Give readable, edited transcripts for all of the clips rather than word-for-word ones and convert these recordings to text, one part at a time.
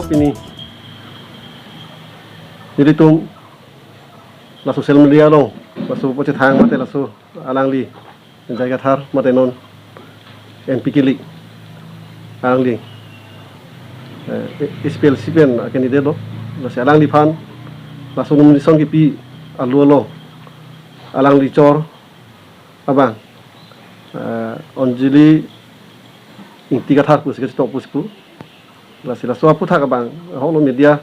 lo pini. Jadi tu la sosial media lo, lasu pocet hang mate lasu alang li, jaga thar mate non NPK li, alang li. SPL sipen akan ide lo, lasu alang li pan, lasu nomination kipi alu lo, alang li cor, abang, onjili intiga thar pus kita stop pusku, lasu apa thak abang, holo media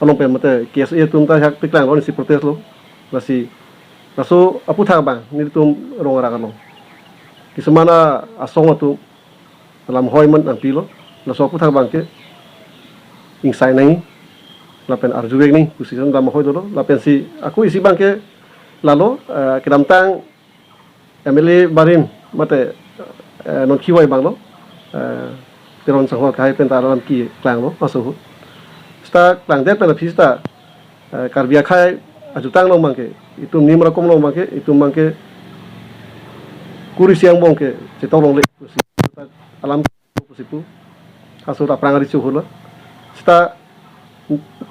along pe mate KSA tum ta hak piklang lo si protes lo lasu apu thak bang ni tum rong ra lo kismana asong tu dalam hoiman ang pilo lasu apu thak bang ke insai nai lapen arjuwek ni kusisan dalam hoi lo lapen si aku isi bang ke lalo kedam tang MLA barim mate non kiwai bang lo teron sangho kai pen taram ki klang lo masu sta klang det pen pista karbia khai ajutang long mangke itu nimra kom long mangke itu mangke kuri siang bongke cetong long le alam pusipu kasu ta prangari chuhula sta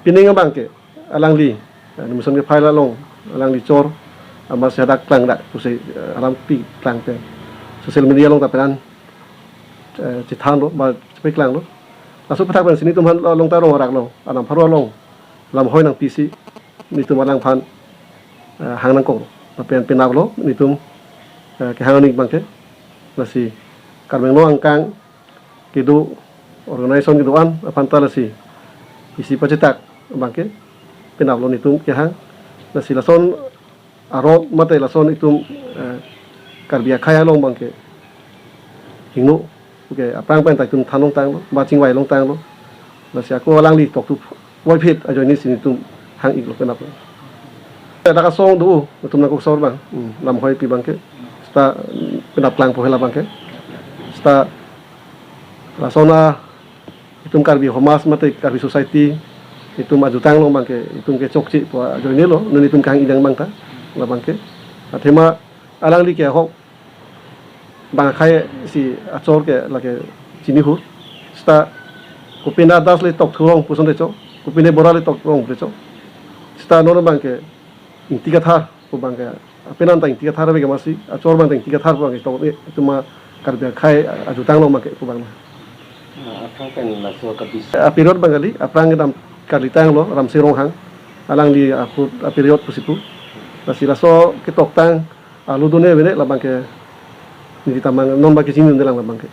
pininga bangke alang li nimusan ke phaila long alang li chor ama sedak klang dak pusi alam pi klang te sosial media long ta peran cithan lo ba cepek klang lo lasu patak ban sini tumhan long tarong rak lo anam pharwa long lam hoi nang PC ni tum alang phan hang nang ko pen penak lo ni tum ke hang ning bangke lasi karbeng lo angkang kidu organization kidu an apanta lasi isi pacetak bangke penak lo ni tum ke hang lasi lason arot mate lason itum karbia khaya long bangke hingnu oke apang pen tak tum thanong tang lo ba chingwai long tang lo lasi aku alang li tok tu wai phet ajo ni sini tum hang ik lo kenap da ka song du tum na ko sor bang lam hoi pi bang ke sta penap lang po hela bang ke sta la sona itum karbi homas mate karbi society itum ajutang lo bang ke itum ke chokchi po ajo ni lo nun itum kang idang bang ta la bang ke athema alang li ke hok bang khai si achor ke lake chini hu sta kupina das le tok thurong puson de cho kupine bora le tok rong de cho sta no bang ke intiga thar ko bang ke apenan ta intiga thar be masi achor bang ta intiga thar bang to tuma karbe khai ajutang lo make ko bang apang pen la so kabis apirot bang ali aprang dam kalitang lo ram sirong hang alang di aku apirot pusipu lasi laso ke tok tang alu dune bene la bang ke ni tamang non bagi sini ndelang la bang ke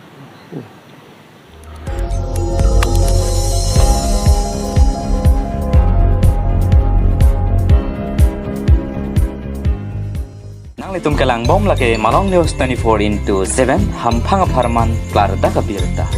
Itum kelang bom lagi Malong News 24/7 hampang aparman klar da kabirta.